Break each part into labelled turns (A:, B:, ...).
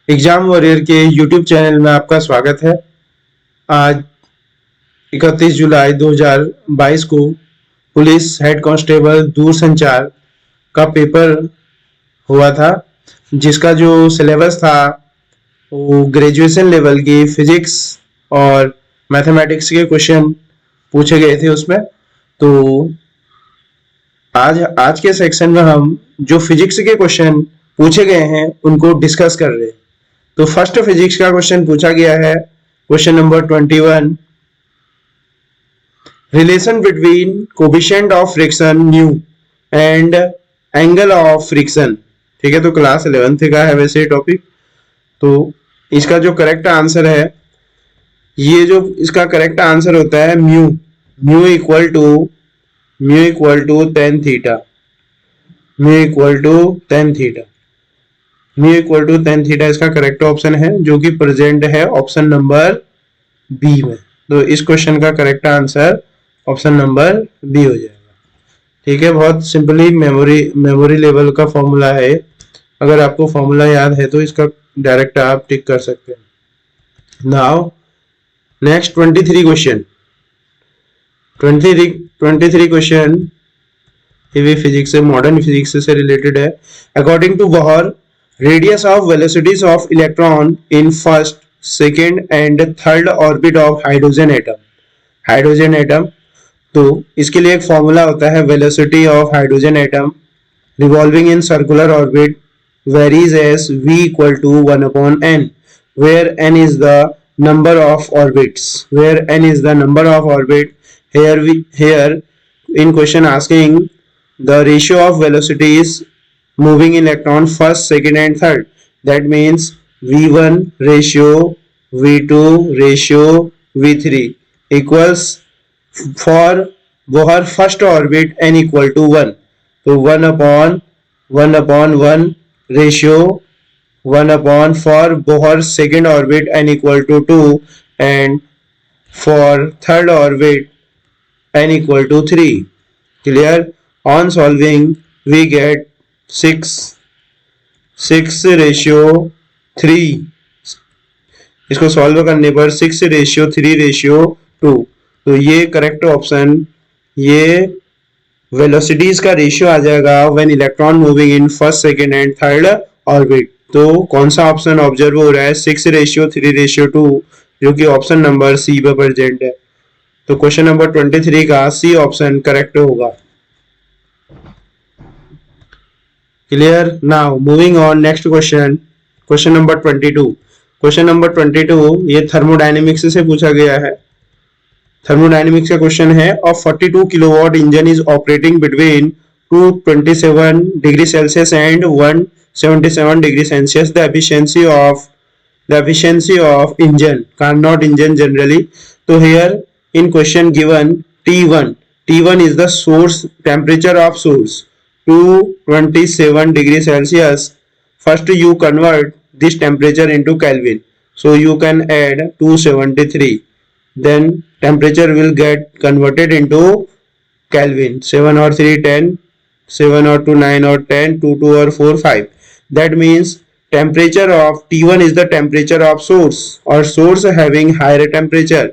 A: Exam warrior के YouTube channel में आपका स्वागत है। आज 31 जुलाई 2022 को पुलिस हेड कांस्टेबल दूरसंचार का पेपर हुआ था, जिसका जो सिलेबस था वो ग्रेजुएशन लेवल की फिजिक्स और मैथमेटिक्स के क्वेश्चन पूछे गए थे उसमें। तो आज के सेक्शन में हम जो फिजिक्स के क्वेश्चन पूछे गए हैं उनको डिस्कस कर रहे हैं। तो फर्स्ट फिजिक्स का क्वेश्चन पूछा गया है, question number 21, relation between coefficient of friction new and angle of friction. ठीक है, तो क्लास 11th का है वैसे टॉपिक। तो इसका जो करेक्ट आंसर है, ये जो इसका करेक्ट आंसर होता है mu, mu equal to tan theta, mu equal to tan theta, mu equal to tan theta इसका करेक्ट ऑप्शन है, जो कि प्रेजेंट है ऑप्शन नंबर बी में। तो इस क्वेश्चन का correct answer option number B हो जाएगा। ठीक है, बहुत सिंपली मेमोरी लेवल का फॉर्मूला है। अगर आपको फॉर्मूला याद है तो इसका डायरेक्ट आप टिक कर सकते हैं। नाउ नेक्स्ट 23 क्वेश्चन, 23 क्वेश्चन ये भी फिजिक्स से, मॉडर्न फिजिक्स से रिलेटेड है। According to Bohr, radius of velocities of electron in first, second and third orbit of hydrogen atom। तो इसके लिए एक फॉर्मूला होता है, velocity of hydrogen atom revolving in circular orbit varies as v equal to 1 upon n, where n is the number of orbits, here in question asking the ratio of velocities moving electron first, second and third. That means v1 ratio v2 ratio v3 equals for Bohr first orbit n equal to 1. तो 1 upon 1 ratio 1 upon for Bohr second orbit n equal to 2 and for third orbit n equal to 3. Clear? On solving we get 6:3। इसको solve करने पर 6:3:2। तो ये correct option, ये velocities का ratio आ जाएगा when electron moving in first, second and third orbit. तो कौन सा ऑप्शन ऑब्जर्व हो रहा है? 6:3:2, जो कि ऑप्शन नंबर सी पे प्रेजेंट है। तो क्वेश्चन नंबर 23 का सी ऑप्शन करेक्ट होगा। Clear? Now moving on, next question, question number 22। Question number 22 ये थर्मोडायनेमिक्स से पूछा गया है। थर्मोडायनेमिक्स का क्वेश्चन है, अ 42 kilowatt engine is operating between 227 degree Celsius and 177 degree Celsius. The efficiency of engine, Carnot engine generally। तो here in question given T1 is the source temperature of source 227 degree Celsius. First you convert this temperature into Kelvin, so you can add 273, then temperature will get converted into Kelvin। 7 और 3 10, 7 और 2 9 और 10, 2 2 और 4 5। that means temperature of T1 is the temperature of source, or source having higher temperature,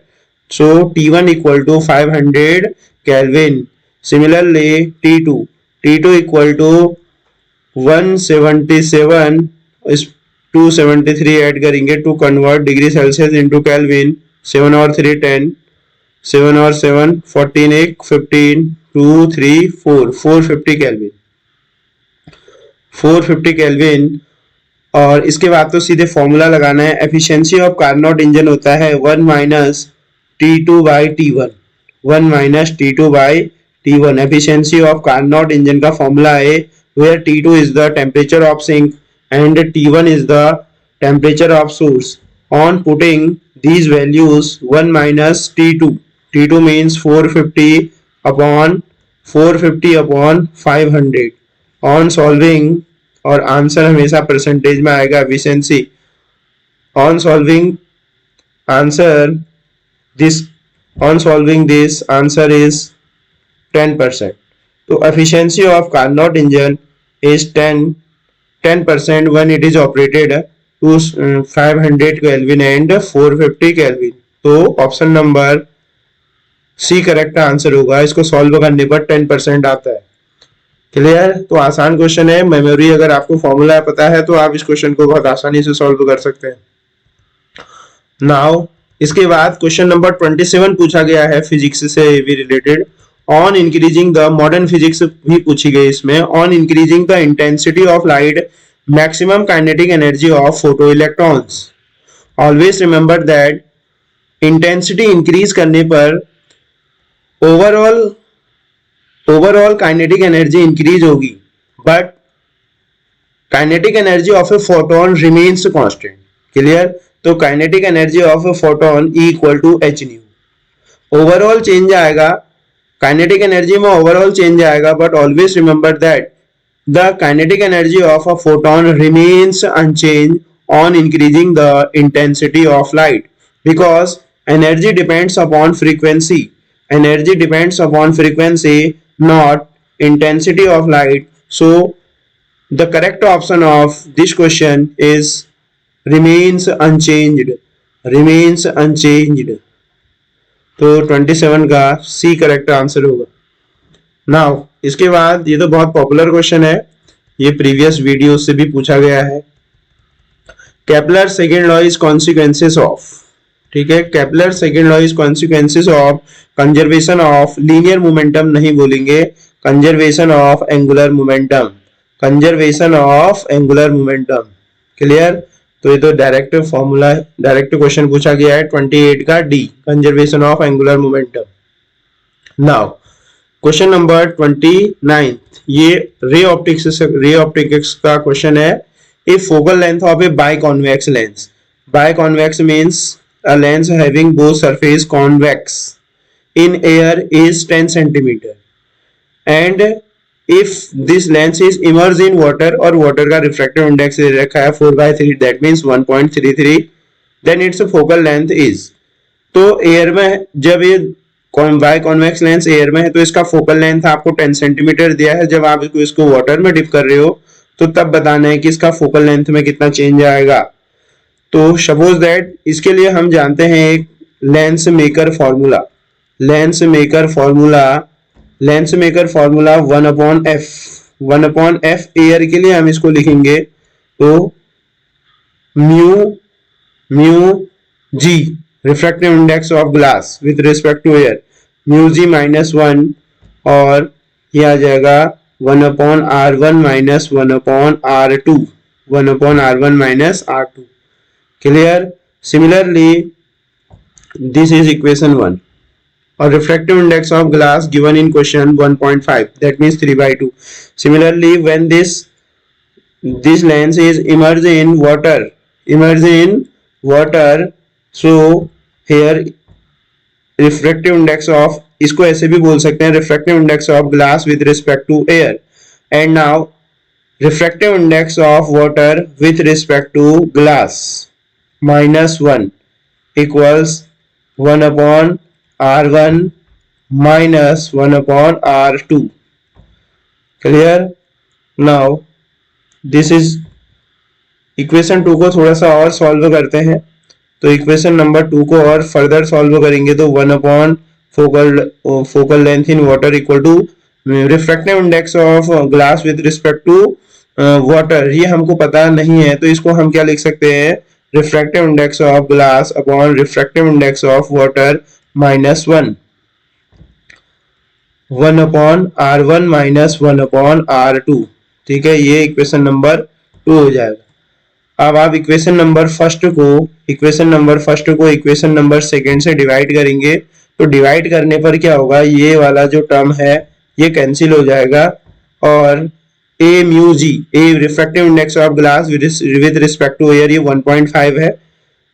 A: so T1 equal to 500 Kelvin। Similarly T2 equal to 177, इस 273 add करेंगे to convert degree Celsius into Kelvin. 7 और 3 10, 7 और 7 14, 1 15, 2 3 4, 450 kelvin, 450 kelvin. और इसके बाद तो सीधे formula लगाना है। एफिशिएंसी ऑफ कार्नोट इंजन होता है 1 minus T2/T1, 1 minus T2/T1। efficiency of Carnot engine का फॉर्मूला है, where T2 is the temperature of sink and T1 is the temperature of source। On putting these values, 1 minus T2 means 450 upon 500। on solving, और answer हमेशा percentage में आएगा efficiency। on solving this answer is 10%। तो efficiency of Carnot engine is 10% when it is operated 500 kelvin and 450 kelvin. तो option number C correct answer होगा। इसको solve करने पर 10% आता है। क्लियर? तो आसान क्वेश्चन है। मेमोरी अगर आपको फॉर्मूला पता है तो आप इस क्वेश्चन को बहुत आसानी से सॉल्व कर सकते हैं। नाउ इसके बाद क्वेश्चन नंबर 27 पूछा गया है फिजिक्स से भी related. On increasing the, modern physics भी पूछी गई इसमें। On increasing the intensity of light, maximum kinetic energy of photo electrons. Always remember that intensity increase करने पर ओवरऑल काइनेटिक एनर्जी इंक्रीज होगी, but kinetic energy of a photon remains constant. Clear? तो kinetic energy of a photon equal to H nu. Overall change आएगा, kinetic energy में overall change आएगा, but always remember that the kinetic energy of a photon remains unchanged on increasing the intensity of light, because energy depends upon frequency. Energy depends upon frequency, not intensity of light. So the correct option of this question is remains unchanged. Remains unchanged. तो 27 का C correct answer होगा। Now इसके बाद ये तो बहुत popular question है, ये प्रीवियस वीडियो से भी पूछा गया है। Kepler second law is consequences of, ठीक है, Kepler second law is consequences of conservation of linear momentum नहीं बोलेंगे, conservation of angular momentum, conservation of angular momentum. Clear? तो ये तो डायरेक्ट फॉर्मूला है, डायरेक्ट क्वेश्चन पूछा गया है 28 का D, conservation of angular momentum. Now question number 29, ये रे ऑप्टिक्स का क्वेश्चन है। If focal length of a biconvex lens, biconvex means a lens having both surface convex in air is 10 centimeter, and if this lens is immersed in water और water का refractive index दे रखा है 4/3, that means 1.33, then its focal length is, तो air में जब ये biconvex lens air में है तो इसका फोकल लेंथ आपको 10 सेंटीमीटर दिया है। जब आप इसको वाटर में डिप कर रहे हो तो तब बताना है कि इसका फोकल लेंथ में कितना चेंज आएगा। तो सपोज दैट इसके लिए हम जानते हैं एक lens maker formula, lens maker formula 1/f, 1/f air के लिए हम इसको लिखेंगे तो mu G refractive index of glass with respect to air, mu G -1, और ये आ जाएगा 1/r1 - 1/r2, 1/r1 - r2। Clear? Similarly this is equation 1, और refractive index of glass given in question 1.5, that means 3/2। Similarly when this lens is immersed in water, so here refractive index of, इसको ऐसे भी बोल सकते हैं refractive index of glass with respect to air, and now refractive index of water with respect to glass -1 equals 1/r1 - 1/r2। clear? now this is equation 2 को थोड़ा सा और सॉल्व करते हैं। तो इक्वेशन नंबर 2 को और फर्दर सॉल्व करेंगे तो 1/ focal length in water equal to refractive index of glass with respect to water, ये हमको पता नहीं है तो इसको हम क्या लिख सकते हैं, refractive index of glass upon refractive index of water -1, 1/r1 - 1/r2। ठीक है, ये इक्वेशन नंबर 2 हो जाएगा। अब आप इक्वेशन नंबर फर्स्ट को इक्वेशन नंबर सेकंड से डिवाइड करेंगे तो डिवाइड करने पर क्या होगा, ये वाला जो टर्म है ये कैंसिल हो जाएगा और A mu G, A refractive index of glass with respect to air, ये 1.5 है,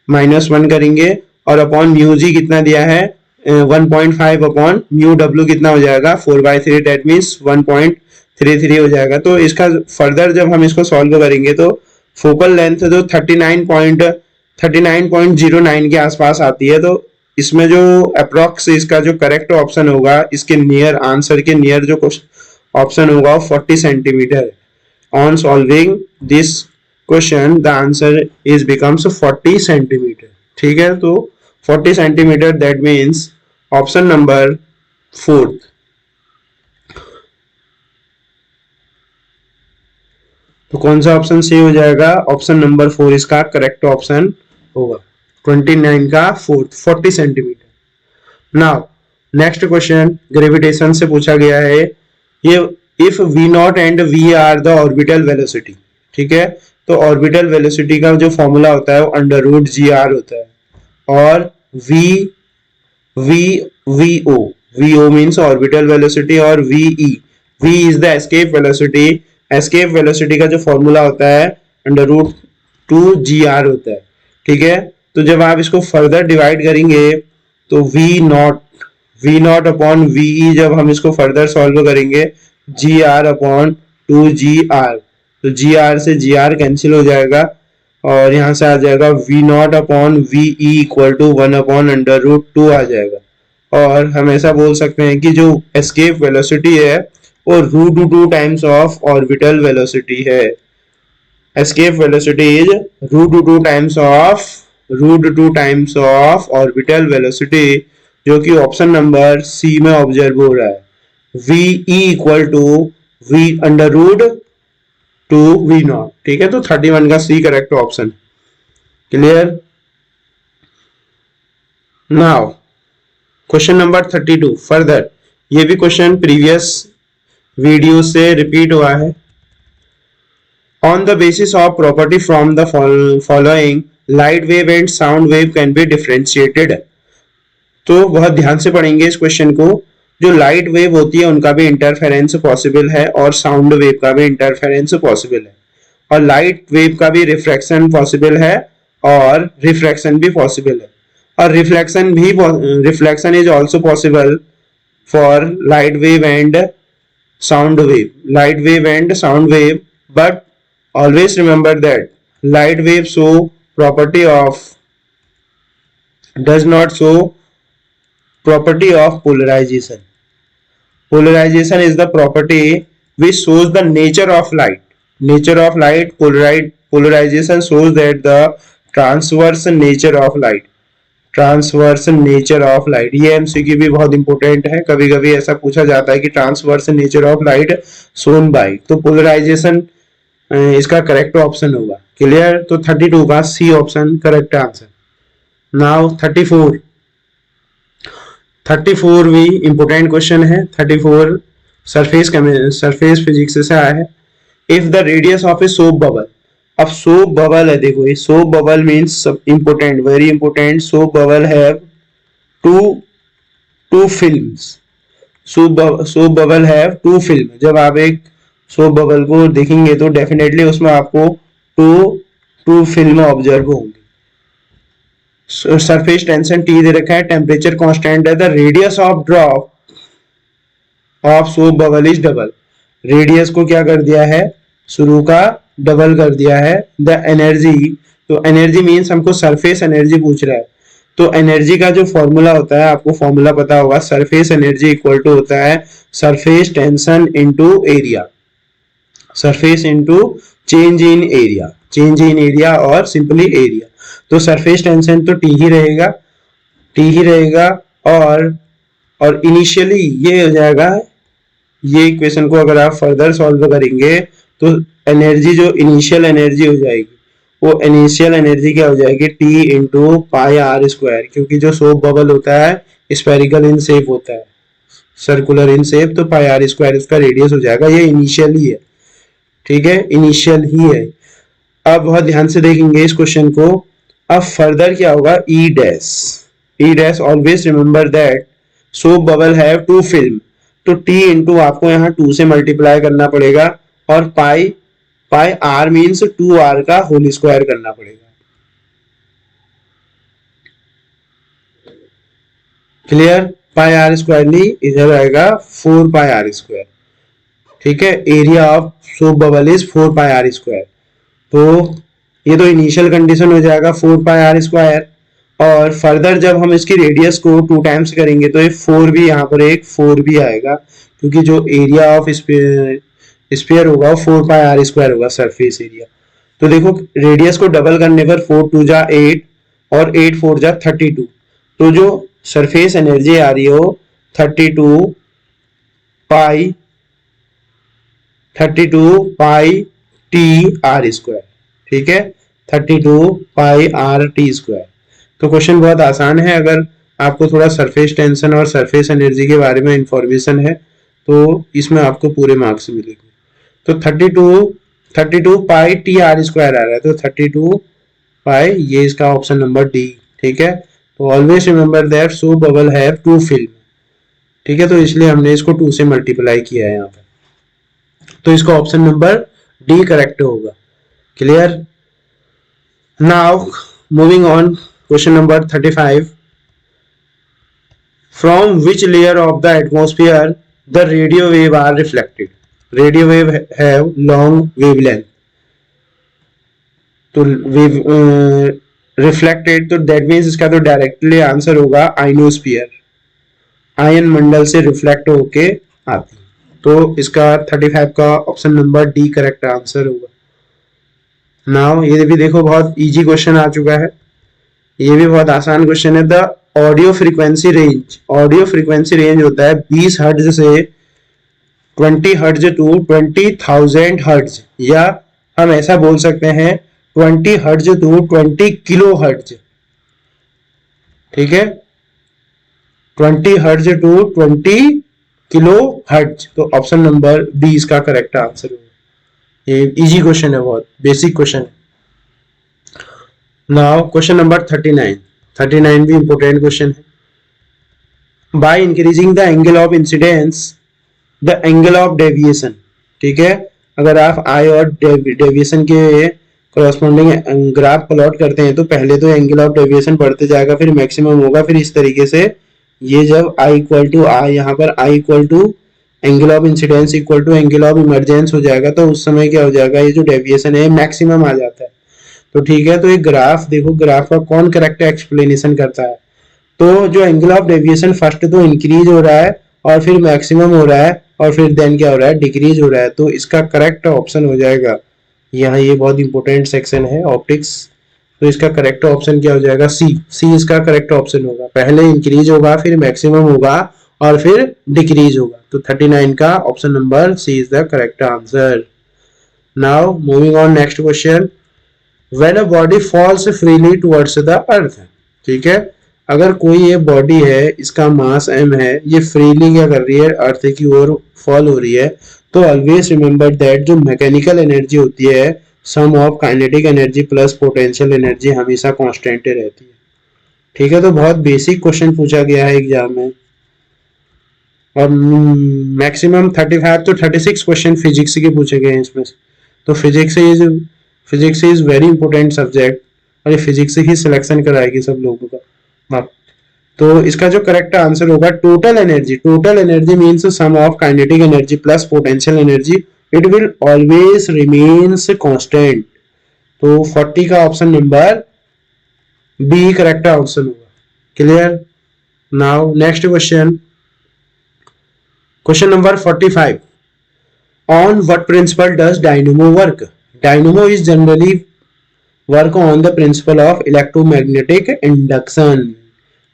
A: -1 करेंगे और अपॉन म्यू जी कितना दिया है 1.5 अपॉन म्यू डब्ल्यू कितना हो जाएगा 4/3, दैट मीन्स 1.33 हो जाएगा। तो इसका फर्दर जब हम इसको सॉल्व करेंगे तो फोकल लेंथ जो 39.09 के आसपास आती है, तो इसमें जो अप्रोक्स इसका जो करेक्ट ऑप्शन होगा, इसके नियर आंसर के नियर जो ऑप्शन होगा 40 centimetre. On solving this question the answer is becomes 40 centimetre. ठीक है, तो 40 centimetre that means option number 4। तो कौन सा ऑप्शन सी हो जाएगा? ऑप्शन नंबर 4 इसका करेक्ट ऑप्शन होगा। 29 का 4 40 centimetre. Now next question gravitation से पूछा गया है। ये if v naught and v are the orbital velocity. ठीक है, तो ऑर्बिटल वेलोसिटी का जो फॉर्मूला होता है वो अंडर रूट जी आर होता है। और V V V O means orbital velocity और V is the escape velocity. Escape velocity का जो फॉर्मूला होता है अंडर रूट 2 जी आर होता है। ठीक है, तो जब आप इसको फर्दर डिवाइड करेंगे तो वी नॉट अपॉन वी जब हम इसको फर्दर सॉल्व करेंगे जी आर अपॉन 2 जी आर, तो जी आर से जी आर कैंसिल हो जाएगा और यहां से आ जाएगा v naught upon v equal to 1 upon under root 2 आ जाएगा। और हम ऐसा बोल सकते हैं कि जो एस्केप वेलोसिटी है वो root 2 times of orbital velocity है। Escape velocity is root two times of orbital velocity, जो कि ऑप्शन नंबर सी में ऑब्जर्व हो रहा है। V equal to v under root 2 v naught. ठीक है, तो 31 का C correct option. Clear? Now question number 32 further. ये भी क्वेश्चन प्रीवियस वीडियो से रिपीट हुआ है। On the basis of property from the following, light wave and sound wave can be differentiated. तो बहुत ध्यान से पढ़ेंगे इस क्वेश्चन को। जो लाइट वेव होती है उनका भी इंटरफेरेंस पॉसिबल है और साउंड वेव का भी इंटरफेरेंस पॉसिबल है, और लाइट वेव का भी रिफ्रैक्शन पॉसिबल है और रिफ्रैक्शन भी पॉसिबल है, और reflection is also possible for light wave and sound wave. But always remember that light wave does not show property of polarization. Polarization is the property which shows the nature of light. Polarization shows that the transverse nature of light. ये MCQ भी बहुत important है, कभी कभी ऐसा पूछा जाता है कि transverse nature of light shown by, तो पोलराइजेशन इसका करेक्ट ऑप्शन होगा। क्लियर? तो 32 का C option correct answer. Now 34 भी इंपोर्टेंट क्वेश्चन है। 34 सरफेस फिजिक्स से आया है। If the radius of a soap bubble, अब सोप बबल है, देखो ये soap bubble means important, very important. Soap bubble have two films. Soap bubble have 2 film. जब आप एक सोप बबल को देखेंगे तो डेफिनेटली उसमें आपको टू फिल्म ऑब्जर्व होंगी। सरफेस टेंशन टी दे रखा है, टेम्परेचर कांस्टेंट है, the radius of drop of soap bubble is double. Radius को क्या कर दिया है? शुरू का डबल कर दिया है। द एनर्जी, तो एनर्जी मीन्स हमको सरफेस एनर्जी पूछ रहा है, तो एनर्जी का जो फॉर्मूला होता है आपको फॉर्मूला पता होगा। सरफेस एनर्जी इक्वल टू होता है surface tension into area, surface into change in area और सिंपली एरिया। तो सरफेस टेंशन तो टी ही रहेगा और इनिशियली ये हो जाएगा। ये इक्वेशन को अगर आप फर्दर सॉल्व करेंगे तो एनर्जी, जो इनिशियल एनर्जी हो जाएगी, वो इनिशियल एनर्जी क्या हो जाएगी? T into pi r square, क्योंकि जो सोप बबल होता है स्फेरिकल इन शेप होता है, सर्कुलर इन शेप, तो पाई आर स्क्वायर उसका रेडियस हो जाएगा। ये इनिशियल ही है, ठीक है, इनिशियल ही है। अब बहुत ध्यान से देखेंगे इस क्वेश्चन को। अब फर्दर क्या होगा? ई dash always remember that soap bubble have 2 film, तो टी इंटू आपको यहाँ 2 से मल्टीप्लाई करना पड़ेगा और पाई आर मीन्स 2r का होल स्क्वायर करना पड़ेगा। क्लियर? पाई आर स्क्वायर नहीं, इधर आएगा 4 पाई आर स्क्वायर। ठीक है, area of soap bubble is 4 pi r square. तो ये तो इनिशियल कंडीशन हो जाएगा 4 पाई आर स्क्वायर, और फर्दर जब हम इसकी रेडियस को 2 टाइम्स करेंगे तो ये 4 भी, यहाँ पर एक 4 भी आएगा, क्योंकि जो एरिया ऑफ स्फीयर होगा वो 4 पाई आर स्क्वायर होगा सरफेस एरिया। तो देखो रेडियस को डबल करने पर 4 2 जा 8 और 8 4 जा 32, तो जो सरफेस एनर्जी आ रही हो 32 पाई टी आर स्क्वायर, ठीक है, 32 पाई आर टी स्क्वायर। तो क्वेश्चन बहुत आसान है, अगर आपको थोड़ा सरफेस टेंशन और सरफेस एनर्जी के बारे में इंफॉर्मेशन है तो इसमें आपको पूरे मार्क्स मिलेंगे। तो 32 पाई टी आर स्क्वायर आ रहा है, तो 32 पाई, ये इसका ऑप्शन नंबर डी, ठीक है। तो always remember that soap bubble have two film, ठीक है, तो इसलिए हमने इसको 2 से मल्टीप्लाई किया है यहाँ पर, तो इसका ऑप्शन नंबर डी करेक्ट होगा। Clear. Now moving on, question number 35, from which layer of the atmosphere the radio wave are reflected. Radio wave have long wavelength, तो वेव रिफ्लेक्टेड, तो दैट मीन्स इसका तो डायरेक्टली आंसर होगा ionosphere, आयन मंडल से reflect होके आती, तो इसका 35 का option number D correct answer होगा। नाउ ये भी देखो बहुत इजी क्वेश्चन आ चुका है, ये भी बहुत आसान क्वेश्चन है। The audio frequency range, audio frequency range होता है 20 हर्ट्ज से 20 हर्ट्ज टू 20,000 हर्ट्ज, या हम ऐसा बोल सकते हैं 20 हर्ट्ज टू 20 किलो हर्ट्ज, ठीक है, 20 हर्ट्ज टू 20 किलो हर्ट्ज, तो ऑप्शन नंबर बी इसका करेक्ट आंसर होगा। ये इजी क्वेश्चन है, बहुत बेसिक क्वेश्चन है। नाउ क्वेश्चन नंबर 39 भी इंपोर्टेंट क्वेश्चन है। By increasing the angle of incidence the angle of deviation, ठीक है, अगर आप आई और डेविएशन के कॉरेस्पॉन्डिंग ग्राफ प्लॉट करते हैं तो पहले तो एंगल ऑफ डेविएशन बढ़ते जाएगा, फिर मैक्सिमम होगा, फिर इस तरीके से ये जब आई इक्वल टू आई, यहाँ पर I equal to angle of incidence equal to angle of emergence हो जाएगा, तो उस समय क्या हो जाएगा, ये जो डेविएशन है मैक्सिमम आ जाता है। तो ठीक है, तो एक ग्राफ देखो, ग्राफ का कौन करेक्ट एक्सप्लेनेशन करता है, तो जो एंगल ऑफ डेविएशन फर्स्ट तो इंक्रीज हो रहा है और फिर मैक्सिमम हो रहा है और फिर देन क्या हो रहा है, डिक्रीज हो रहा है, तो इसका करेक्ट ऑप्शन हो जाएगा यहाँ, ये बहुत इंपॉर्टेंट सेक्शन है ऑप्टिक्स, तो इसका करेक्ट ऑप्शन क्या हो जाएगा, सी इसका करेक्ट ऑप्शन होगा। पहले इंक्रीज होगा, फिर मैक्सिमम होगा और फिर डिक्रीज होगा, तो 39 का option number C is the correct answer. Now moving on next question, when a body falls freely towards the earth, ठीक है, अगर कोई ये बॉडी है, इसका मास m है, ये फ्रीली क्या कर रही है, अर्थ की ओर फॉल हो रही है, तो ऑलवेज रिमेंबर दैट जो मैकेनिकल एनर्जी होती है sum of kinetic energy plus potential energy हमेशा कांस्टेंट रहती है, ठीक है। तो बहुत बेसिक क्वेश्चन पूछा गया है एग्जाम में, और मैक्सिमम 35 तो 36 क्वेश्चन फिजिक्स के पूछे गए हैं इसमें, तो physics is very important subject, और ये फिजिक्स ही सिलेक्शन कराएगी सब लोगों का। तो इसका जो करेक्ट आंसर होगा total energy means sum of kinetic energy plus potential energy, it will always remains constant, तो 40 का option number B correct answer होगा। Clear. Now next question, question number 45, on what principle does dynamo work. Dynamo is generally work on the principle of electromagnetic induction,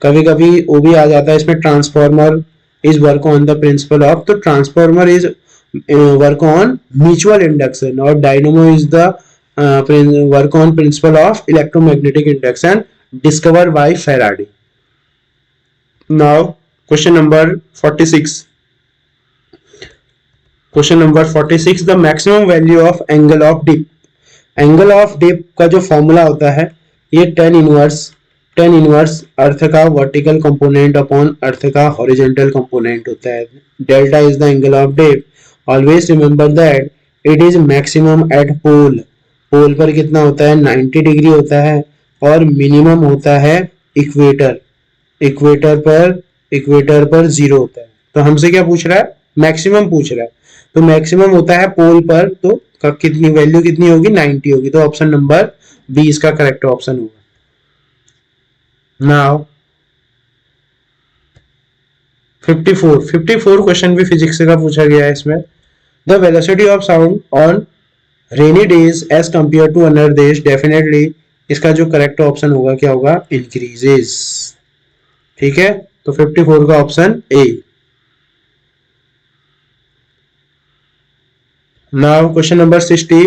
A: कभी कभी वो भी आ जाता है इसमें, transformer is work on the principle of, तो transformer is work on mutual induction और dynamo is the work on principle of electromagnetic induction discovered by Faraday. Now question number 46, question number 46, the maximum value of angle of dip. Angle of dip का जो formula होता है ये tan inverse अर्थ का vertical component upon earth का horizontal component होता है। Delta is the angle of dip, always remember that it is maximum at pole, pole पर कितना होता है 90 डिग्री होता है, और मिनिमम होता है इक्वेटर पर 0 होता है। तो हमसे क्या पूछ रहा है, मैक्सिमम पूछ रहा है, तो मैक्सिमम होता है पोल पर, तो कितनी वैल्यू कितनी होगी 90 होगी, तो ऑप्शन नंबर बी इसका करेक्ट ऑप्शन होगा। नाउ 54 क्वेश्चन भी फिजिक्स का पूछा गया है इसमें, the velocity of sound on rainy days as compare to another days, definitely इसका जो करेक्ट ऑप्शन होगा क्या होगा, इंक्रीजेस। ठीक है, तो 54 का option A. Now question number 60.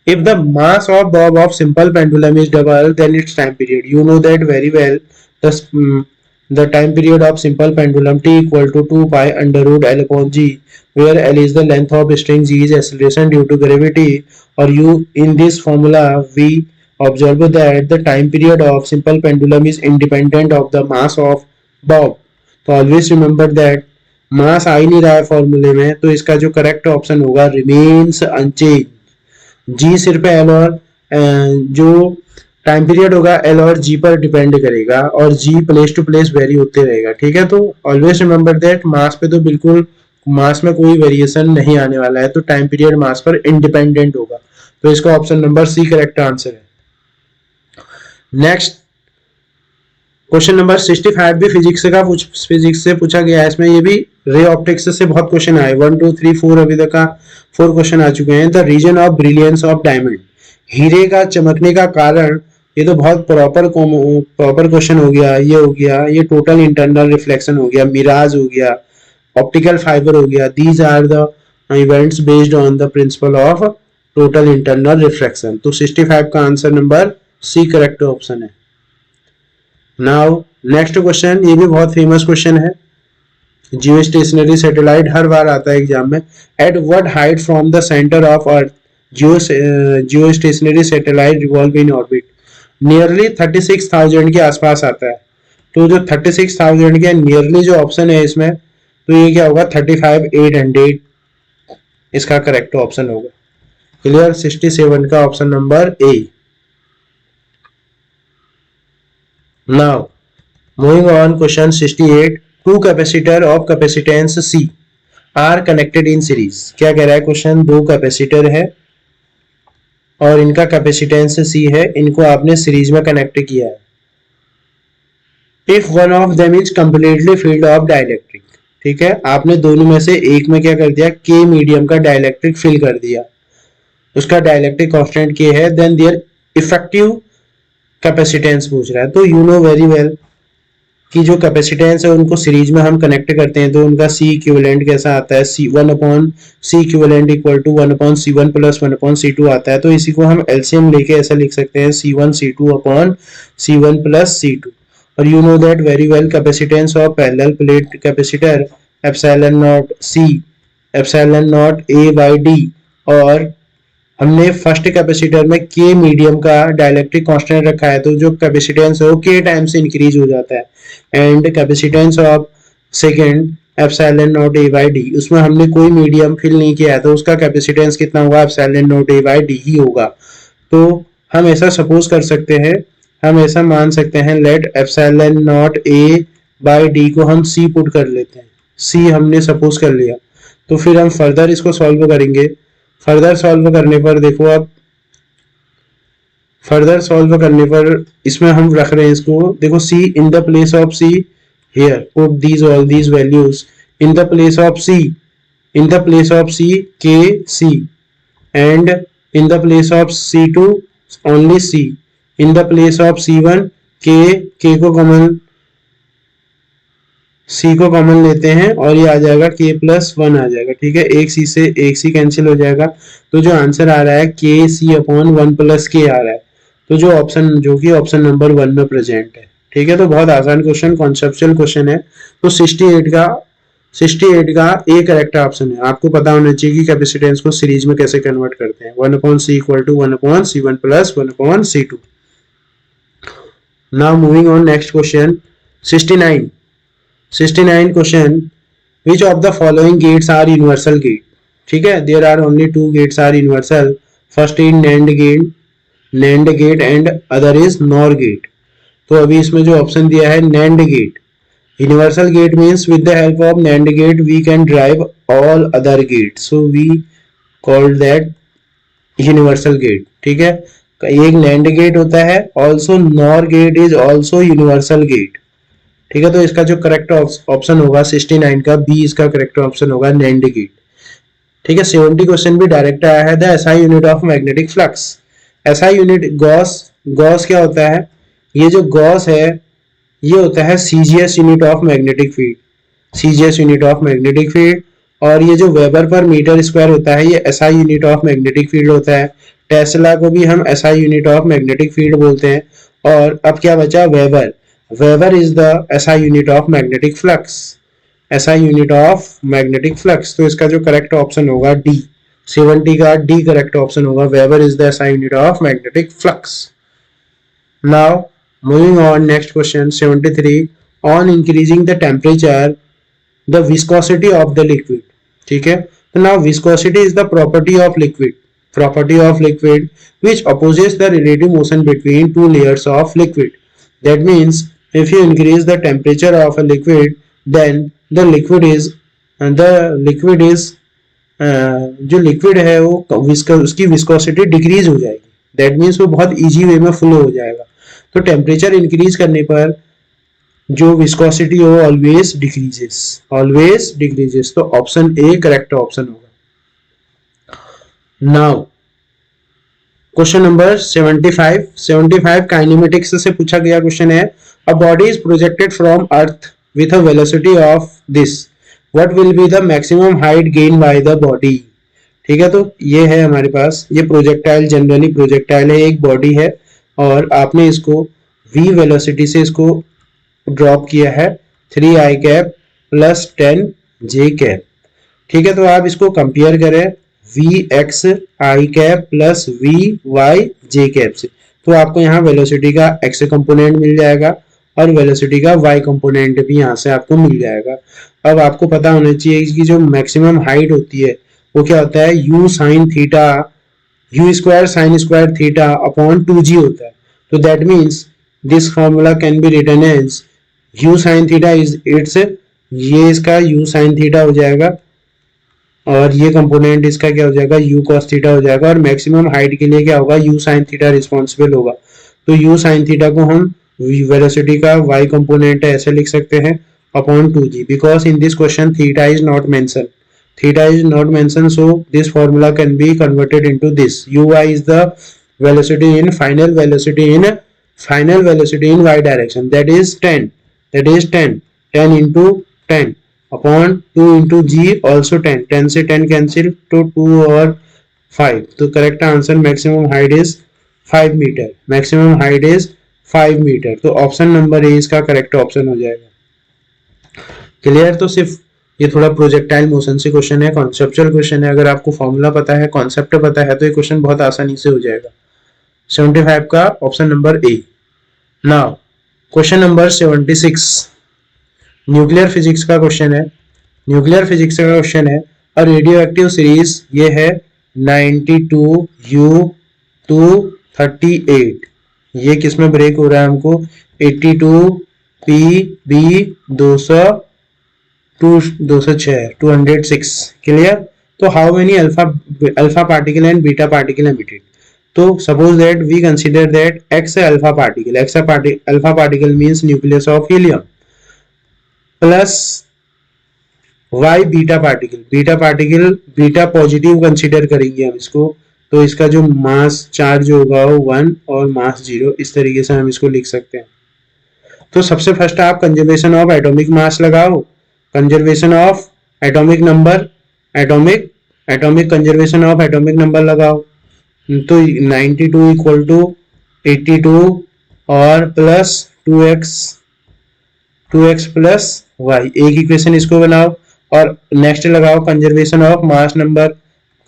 A: If the mass of bob of simple pendulum is double then its time period. You know that very well. The time period of simple pendulum t equal to 2 pi under root L upon G, where L is the length of string, G is acceleration due to gravity. Or you, in this formula we observe that the time period of simple pendulum is independent of the mass of bob. तो always remember that मास आ ही नहीं रहा है फॉर्मूले में, तो इसका जो correct option होगा रिमेन्स अनचेंज। जी सिर्फ एल और जो टाइम पीरियड होगा एल और जी पर डिपेंड करेगा, और जी प्लेस टू प्लेस वेरी होते रहेगा। ठीक है, तो ऑलवेज रिमेंबर दैट मास पे तो बिल्कुल मास में कोई वेरिएशन नहीं आने वाला है, तो टाइम पीरियड मास पर इंडिपेंडेंट होगा। तो इसका option number C correct answer है। नेक्स्ट क्वेश्चन नंबर 65 भी फिजिक्स से पूछा गया है। इसमें ये भी रे ऑप्टिक्स से बहुत क्वेश्चन आए, 1 2 3 4 अभी तक का 4 क्वेश्चन आ चुके हैं। The reason of brilliance of diamond, हीरे का चमकने का कारण, ये तो बहुत प्रॉपर क्वेश्चन हो गया। ये हो गया, ये टोटल इंटरनल रिफ्लेक्शन हो गया, मिराज हो गया, ऑप्टिकल फाइबर हो गया। These are the events based on the principle of total internal reflection. तो 65 का answer number C correct option है। नाउ नेक्स्ट क्वेश्चन, ये भी बहुत फेमस क्वेश्चन है, जियो स्टेशनरी सैटेलाइट हर बार आता है एग्जाम में। At what height from the centre of earth Jio stationery satellite revolve in orbit. Nearly 36,000 के आसपास आता है। तो जो 36,000 के नियरली जो ऑप्शन है इसमें, तो ये क्या होगा, 35,800 इसका करेक्ट ऑप्शन होगा। क्लियर, 67 का option number A. Now, moving on, question 68. Two capacitor of capacitance C are connected in series. क्या कह रहा है क्वेश्चन, दो कैपेसिटर है और इनका कैपेसिटेंस C है, इनको आपने सीरीज में कनेक्ट किया है। If one of them is completely filled of dielectric, ठीक है, आपने दोनों में से एक में क्या कर दिया, K मीडियम का डाइलेक्ट्रिक फिल कर दिया, उसका डाइलेक्ट्रिक कांस्टेंट K है, देन देयर इफेक्टिव कैपेसिटेंस पूछ रहा है। तो यू नो वेरी वेल कि जो कैपेसिटेंस है उनको सीरीज में हम कनेक्ट करते हैं, तो उनका सी इक्विवेलेंट कैसा आता है, C 1/c equivalent equal to 1/c1 plus 1/c2 आता है। तो इसी को हम एलसीएम लेके ऐसा लिख सकते हैं, c1 c2/c1 प्लस c2। और you know that very well capacitance of parallel plate capacitor epsilon not c epsilon naught a by d, और हमने फर्स्ट कैपेसिटर में K मीडियम का डाइलेक्ट्रिक कांस्टेंट रखा है, तो जो कैपेसिटेंस है वो K टाइम से इंक्रीज हो जाता है। And capacitance of second epsilon naught a by d, उसमें हमने कोई मीडियम फिल नहीं किया है, तो उसका कैपेसिटेंस कितना होगा, epsilon naught a by d ही होगा। तो हम ऐसा सपोज कर सकते हैं, हम ऐसा मान सकते हैं, let epsilon naught a by d को हम c पुट कर लेते हैं, c हमने सपोज कर लिया। तो फिर हम फर्दर इसको सॉल्व करेंगे। फर्दर सॉल्व करने पर देखो, आप फर्दर सॉल्व करने पर इसमें हम रख रहे हैं इसको, देखो c in the place of c, here put these all these values in the place of c, in the place of c k c, and in the place of c2 only c, in the place of c1 k को common, c को common लेते हैं और ये आ जाएगा k plus 1 आ जाएगा। ठीक है, एक c से एक c कैंसिल हो जाएगा, तो जो आंसर आ रहा है k c upon 1 plus k आ रहा है। तो जो ऑप्शन, जो कि ऑप्शन नंबर 1 में प्रेजेंट है। ठीक है, तो बहुत आसान क्वेश्चन, कॉन्सेप्चुअल क्वेश्चन है। तो 68 का ए करेक्ट ऑप्शन है। आपको पता होना चाहिए कि कैपेसिटेंस को सीरीज में कैसे कन्वर्ट करते हैं, 1/c equal to 1/c1 plus 1/c2। Now moving on, next question 69 question, which of the following gates are universal gate. ठीक है, there are only 2 gates are universal, first is NAND gate and other is NOR gate. तो अभी इसमें जो option दिया है NAND gate, universal gate means with the help of NAND gate we can drive all other gate, so we called that universal gate. ठीक है, एक NAND gate होता है, also NOR gate is also universal gate. ठीक है, तो इसका जो करेक्ट ऑप्शन होगा 69 का बी, इसका करेक्ट ऑप्शन होगा नैंड गेट। ठीक है। 70 क्वेश्चन भी डायरेक्ट आया है। The SI unit of magnetic flux, SI unit Gauss, Gauss क्या होता है, ये जो गॉस है ये होता है CGS unit of magnetic field, CGS unit of magnetic field. और ये जो वेबर पर मीटर स्क्वायर होता है ये SI unit of magnetic field होता है। टेस्ला को भी हम SI unit of magnetic field बोलते हैं। और अब क्या बचा, weber, weber is the SI unit of magnetic flux, SI unit of magnetic flux. तो इसका जो करेक्ट ऑप्शन होगा डी, 70 का डी करेक्ट ऑप्शन होगा, weber is the SI unit of magnetic flux. Now moving on, next question 73, on increasing the temperature the viscosity of the liquid, ठीक है। तो now viscosity is the property of liquid, property of liquid which opposes the relative motion between two layers of liquid. That means if you increase the temperature of a liquid then the liquid is जो liquid है वो उसकी viscosity decrease हो जाएगी। That means वो बहुत easy way में flow हो जाएगा। तो टेम्परेचर इंक्रीज करने पर जो विस्कोसिटी हो ऑलवेज डिक्रीजेस, ऑलवेज डिक्रीजेस। तो ऑप्शन ए करेक्ट ऑप्शन होगा। नाउ क्वेश्चन नंबर 75, 75 काइनेमेटिक्स से पूछा गया क्वेश्चन है। A body is projected from earth with a velocity of this, what will be the maximum height gain by the body. ठीक है, तो ये है हमारे पास, ये प्रोजेक्टाइल, जनरली प्रोजेक्टाइल है, एक बॉडी है और आपने इसको v वेलोसिटी से इसको ड्रॉप किया है 3i cap plus 10j cap. ठीक है, तो आप इसको कंपेयर करें vx i cap plus vy j cap से, तो आपको यहाँ वेलोसिटी का x कंपोनेंट मिल जाएगा और वेलोसिटी का y कंपोनेंट भी यहाँ से आपको मिल जाएगा। अब आपको पता होना चाहिए कि जो मैक्सिमम हाइट होती है वो क्या होता है, u sine theta, u square sine square theta upon 2g होता है। तो that means this formula can be written as u sine theta is its, ये इसका u साइन थीटा हो जाएगा और ये कंपोनेंट इसका क्या हो जाएगा, u cos थीटा हो जाएगा। और मैक्सिमम हाइट के लिए क्या होगा, u साइन थीटा रिस्पॉन्सिबल होगा। तो u साइन थीटा को हम वेलोसिटी का y कंपोनेंट ऐसे लिख सकते हैं upon 2g, because in this question theta is not mention, theta is not mentioned, so this formula can be converted into this. Uy is the velocity in final velocity in y direction, that is 10, that is 10 into 10 upon 2 into g also 10, 10 से 10 cancel to 2 और 5, तो correct answer maximum height is 5 meter, maximum height is 5 meter। तो option number A इसका correct option हो जाएगा। Clear, तो सिर्फ ये थोड़ा प्रोजेक्टाइल मोशन से क्वेश्चन है, कॉन्सेप्चुअल क्वेश्चन है। अगर आपको फॉर्मूला पता है, कॉन्सेप्ट पता है तो ये क्वेश्चन बहुत आसानी से हो जाएगा। 75 का option number A. Now question number 76 nuclear physics का क्वेश्चन है, न्यूक्लियर फिजिक्स का क्वेश्चन है। और रेडियो एक्टिव सीरीज ये है 92U238, ये किसमें ब्रेक हो रहा है हमको, 82PB206, 206। क्लियर, तो how many alpha particle and beta particle emitted. तो suppose that we consider that X alpha particle, alpha particle means nucleus of helium, plus Y beta particle, beta positive consider करेंगे हम इसको। तो इसका जो मास charge होगा वो 1 और मास 0, इस तरीके से हम इसको लिख सकते हैं। तो सबसे फर्स्ट आप कंजर्वेशन ऑफ एटॉमिक मास लगाओ, conservation of atomic number, atomic conservation of atomic number लगाओ। तो 92 इक्वल टू 82 और प्लस 2x प्लस y, एक इक्वेशन इसको बनाओ और नेक्स्ट लगाओ conservation of mass number,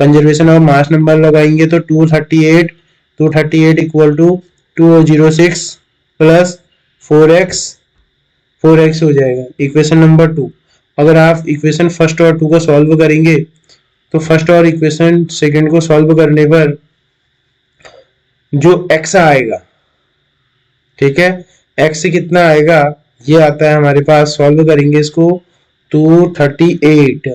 A: conservation of mass number लगाएंगे तो 238 इक्वल टू 206 प्लस 4x हो जाएगा, इक्वेशन नंबर 2। अगर आप इक्वेशन फर्स्ट और 2 को सॉल्व करेंगे तो फर्स्ट और इक्वेशन सेकंड को सॉल्व करने पर जो x आएगा, ठीक है, x कितना आएगा, ये आता है हमारे पास, सॉल्व करेंगे इसको 238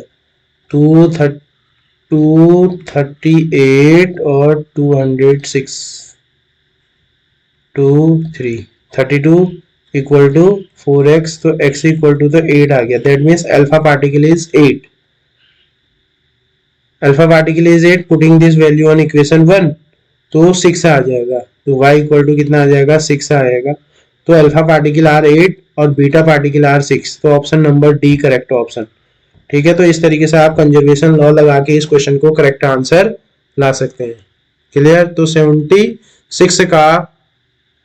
A: और 206, 32 इक्वल टू 4x, तो x इक्वल टू तो 8 आ गया। That means alpha particle is 8, alpha particle is 8, putting this value on equation 1 तो 6 आ जाएगा, तो y इक्वल टू कितना आ जाएगा, 6 आएगा। तो अल्फा पार्टिकल आर 8 और बीटा पार्टिकल आर 6, तो option number D correct option. ठीक है, तो इस तरीके से आप कंजर्वेशन लॉ लगा के इस क्वेश्चन को करेक्ट आंसर ला सकते हैं। क्लियर, तो 76 का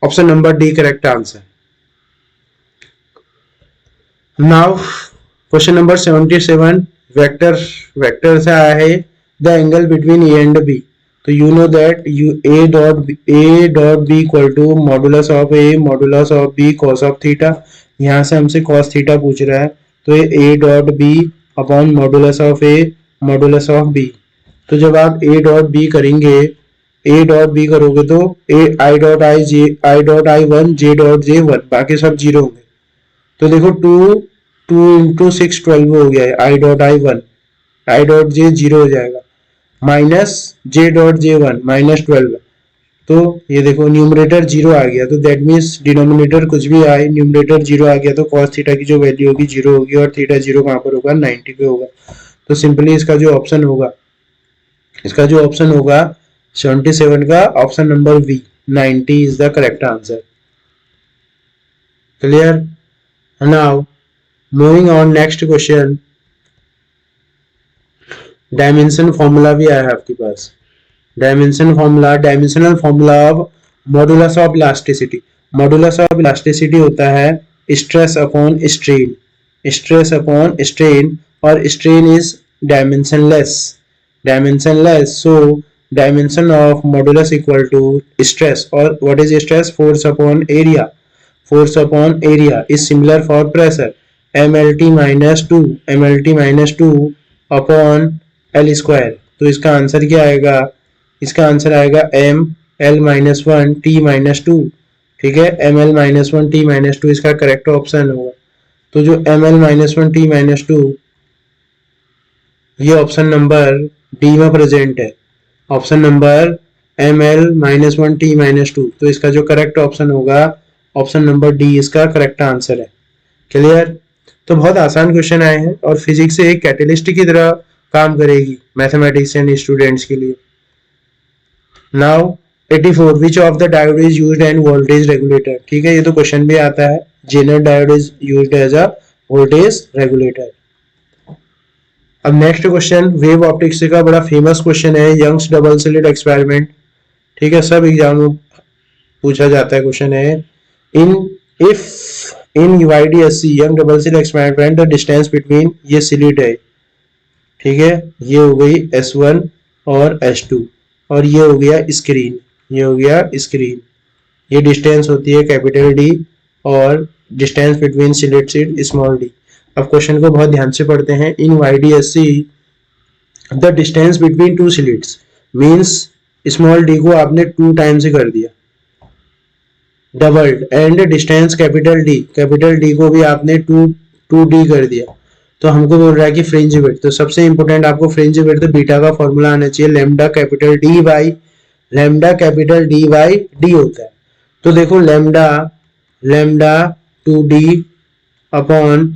A: option number D correct answer. Now question number 77 vector से आया है, the angle between A and B. तो you know that A dot B equal to modulus of A modulus of B cos of theta. यहाँ से हमसे cos theta पूछ रहा है, तो ये A dot B upon modulus of A modulus of B. तो जब आप ए डॉट बी करेंगे, ए डॉट बी करोगे तो ए I dot I 1 J dot J 1, बाकी सब जीरो होंगे। तो देखो 2 इंटू 6 12 हो गया है, I dot I 1 I dot J zero हो जाएगा, minus J dot J 1 minus 12। तो ये देखो न्यूमरेटर जीरो आ गया, तो दैट मीन्स डिनोमिनेटर कुछ भी आए, न्यूमरेटर जीरो आ गया तो कॉस थीटा की जो वैल्यू होगी जीरो होगी, और थीटा जीरो कहाँ पर होगा, 90 पे होगा। तो सिंपली इसका जो ऑप्शन होगा 77 का option number B 90 is the correct answer. Clear, now moving on next question. Dimension formula भी आया है आपके पास, dimensional formula of modulus of elasticity. Modulus of elasticity होता है स्ट्रेस अपॉन स्ट्रेन, और strain is dimensionless, so dimension of modulus equal to stress, और what is stress, force upon area is similar for pressure, MLT minus two upon L square. तो इसका answer क्या आएगा, इसका answer आएगा ML minus 1 T minus 2। ठीक है, ML minus 1 T minus 2 इसका करेक्ट ऑप्शन होगा। तो जो ML माइनस 1 T माइनस 2 ये ऑप्शन नंबर डी में प्रेजेंट है, option number ML minus 1 T minus 2। तो इसका जो करेक्ट ऑप्शन होगा ऑप्शन नंबर डी इसका करेक्ट आंसर है। क्लियर, तो बहुत आसान क्वेश्चन आए हैं और फिजिक्स से एक कैटलिस्ट की तरह काम करेगी मैथमेटिशियन स्टूडेंट्स के लिए। Now 84 which of the diode is used and voltage regulator. ठीक है, ये तो क्वेश्चन भी आता है, Zener diode is used as a voltage regulator. अब नेक्स्ट क्वेश्चन वेव ऑप्टिक्स का बड़ा फेमस क्वेश्चन है, यंग्स डबल स्लिट एक्सपेरिमेंट। ठीक है, सब एग्जाम में पूछा जाता है क्वेश्चन है, इन UIDSC young double slit experiment the distance between, ये स्लिट है, ठीक है, ये हो गई S1 और S2, और ये हो गया स्क्रीन, ये डिस्टेंस होती है कैपिटल D और distance between slit small d। अब क्वेश्चन को बहुत ध्यान से पढ़ते हैं। इन YDSC the distance between two slits means small d को आपने 2 टाइम से कर दिया doubled, and distance capital D को भी आपने 2D कर दिया। तो हमको बोल रहा है कि फ्रिंज विड्थ, तो सबसे इंपॉर्टेंट आपको फ्रिंज विड्थ बीटा का फॉर्मूला आना चाहिए, lambda capital D by D होता है। तो देखो लैम्डा 2D अपॉन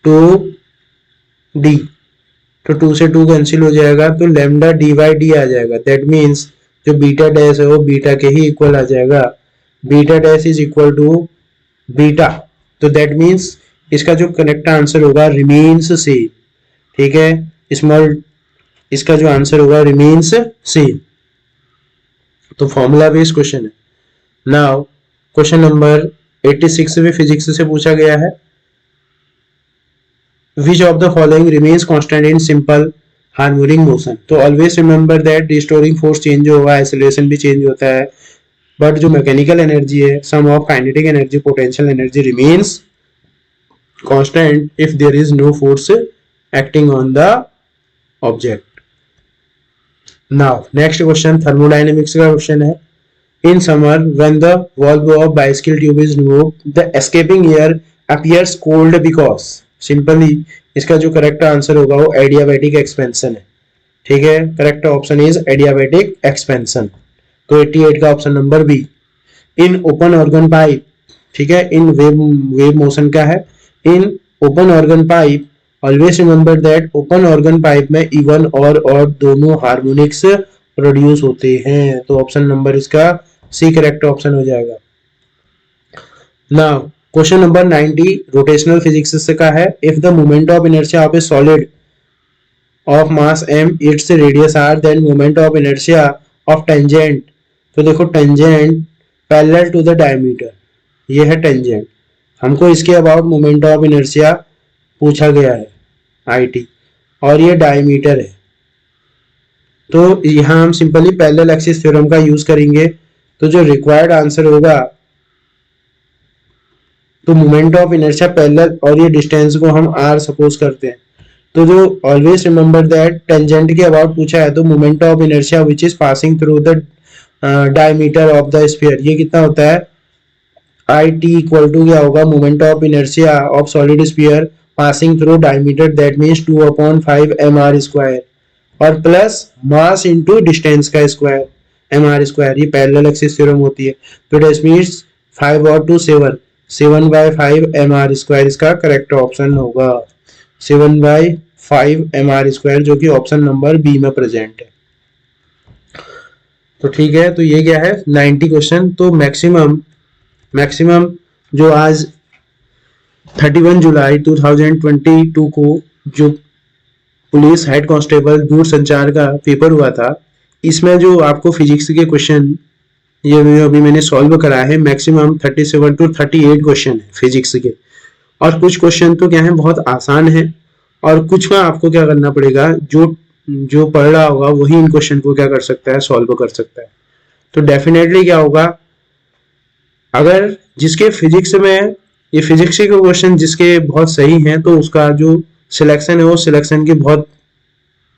A: 2D, तो 2 से 2 कैंसिल हो जाएगा, तो लैम्डा D बाई D आ जाएगा। दैट मीन्स जो बीटा डैश है वो बीटा के ही इक्वल आ जाएगा, beta dash is equal to beta. तो दैट मीन्स इसका जो करेक्ट आंसर होगा रिमेन्स सेम। ठीक है, इसका जो आंसर होगा रिमेन्स सेम। तो फॉर्मूला बेस्ड क्वेश्चन है। नाउ क्वेश्चन नंबर 86 भी फिजिक्स से पूछा गया है, which of the following remains constant in simple harmonic motion. तो always remember that restoring force change होगा, एक्सेलरेशन भी चेंज होता है, बट जो मैकेनिकल एनर्जी है, sum of kinetic energy, potential energy remains constant if there is no force acting on the object. Now next question thermodynamics का question है, in summer when the valve of bicycle tube is removed the escaping air appears cold because, simply इसका जो correct answer होगा वो adiabatic expansion है। ठीक है, correct option is adiabatic expansion. तो 88 का option number B. In open organ pipe, ठीक है, इन वेव मोशन का है, in open organ pipe always remember that open organ pipe में इवन और ऑड दोनों हार्मोनिक्स प्रोड्यूस होते हैं। तो ऑप्शन नंबर इसका सी करेक्ट ऑप्शन हो जाएगा। Now question number 90 rotational physics से का है, if the moment of inertia of a solid of mass m its radius r then moment of inertia of tangent. तो देखो tangent parallel to the diameter, ये है tangent. हमको इसके about moment of inertia पूछा गया है it, और ये डायमीटर है। तो यहाँ हम सिंपली पैरेलल एक्सिस थ्योरम का यूज करेंगे। तो जो रिक्वायर्ड आंसर होगा, तो मोमेंट ऑफ इनर्शिया पैरेलल और ये डिस्टेंस को हम r सपोज करते हैं। तो जो ऑलवेज रिमेंबर दैट टेंजेंट के अबाउट पूछा है, तो moment of inertia which is passing through the diameter of the sphere, ये कितना होता है it इक्वल टू क्या होगा, moment of inertia of solid sphere passing through diameter, that means 2/5 mr square, और प्लस मास इंटू डिस्टेंस का square mr square. ये parallel axis theorem होती है। तो दैट मीन्स 5 और 2 7/5 mr स्क्वायर इसका करेक्ट ऑप्शन होगा। 7/5 mr स्क्वायर, जो कि ऑप्शन नंबर बी में प्रेजेंट है। तो ठीक है, तो ये क्या है 90 क्वेश्चन। तो मैक्सिमम जो आज 31 जुलाई 2022 को जो पुलिस हेड कांस्टेबल दूर संचार का पेपर हुआ था, इसमें जो आपको फिजिक्स के क्वेश्चन ये अभी मैंने सॉल्व करा है, मैक्सिमम 37 to 38 क्वेश्चन है फिजिक्स के। और कुछ क्वेश्चन तो क्या है बहुत आसान है, और कुछ में आपको क्या करना पड़ेगा, जो पढ़ रहा होगा वही इन क्वेश्चन को क्या कर सकता है, सॉल्व कर सकता है। तो डेफिनेटली क्या होगा, अगर जिसके फिजिक्स में ये फिजिक्स के क्वेश्चन जिसके बहुत सही हैं, तो उसका जो सिलेक्शन है वो सिलेक्शन के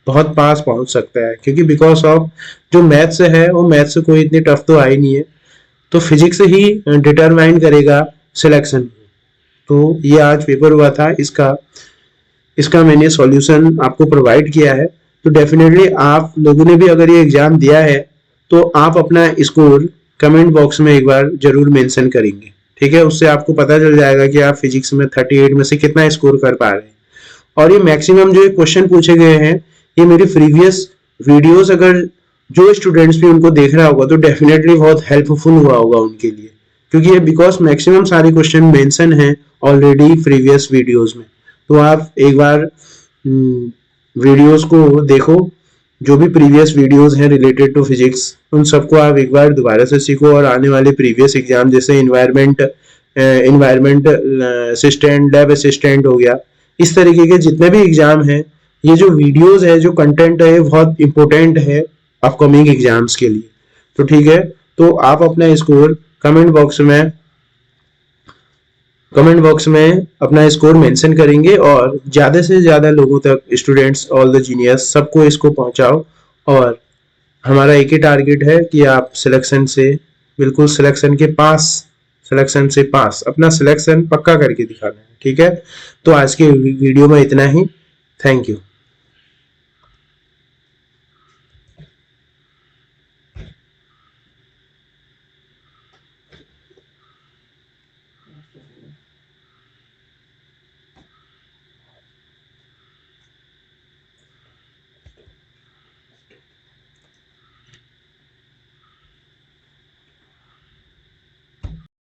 A: बहुत पास पहुंच सकता है, क्योंकि बिकॉज ऑफ जो मैथ्स है वो मैथ्स कोई इतनी टफ तो आई नहीं है, तो फिजिक्स ही डिटरमाइन करेगा सिलेक्शन। तो ये आज पेपर हुआ था, इसका मैंने सॉल्यूशन आपको प्रोवाइड किया है। तो डेफिनेटली आप लोगों ने भी अगर ये एग्जाम दिया है, तो आप अपना स्कोर कमेंट बॉक्स में एक बार जरूर मेंशन करेंगे, ठीक है। उससे आपको पता चल जाएगा कि आप फिजिक्स में 38 में से कितना स्कोर कर पा रहे हैं। और ये मैक्सिमम जो क्वेश्चन पूछे गए हैं, ये मेरी प्रीवियस वीडियोस अगर जो स्टूडेंट्स भी उनको देख रहा होगा, तो डेफिनेटली बहुत हेल्पफुल हुआ होगा उनके लिए, क्योंकि ये बिकॉज मैक्सिमम सारे क्वेश्चन मेंशन हैं ऑलरेडी प्रीवियस वीडियोस में। तो आप एक बार वीडियोस को देखो, जो भी प्रीवियस वीडियोस हैं रिलेटेड टू फिजिक्स, उन सबको आप एक बार दोबारा से सीखो, और आने वाले प्रीवियस एग्जाम जैसे इन्वायरमेंट असिस्टेंट, लैब असिस्टेंट हो गया, इस तरीके के जितने भी एग्जाम हैं, ये जो वीडियोस है, जो कंटेंट है, बहुत इंपॉर्टेंट है अपकमिंग एग्जाम्स के लिए। तो ठीक है, तो आप अपना स्कोर कमेंट बॉक्स में अपना स्कोर मेंशन करेंगे, और ज्यादा से ज्यादा लोगों तक, स्टूडेंट्स, ऑल द जीनियस, सबको इसको पहुंचाओ। और हमारा एक ही टारगेट है कि आप सिलेक्शन से बिल्कुल सिलेक्शन से पास अपना सिलेक्शन पक्का करके दिखाना है, ठीक है। तो आज के वीडियो में इतना ही, थैंक यू।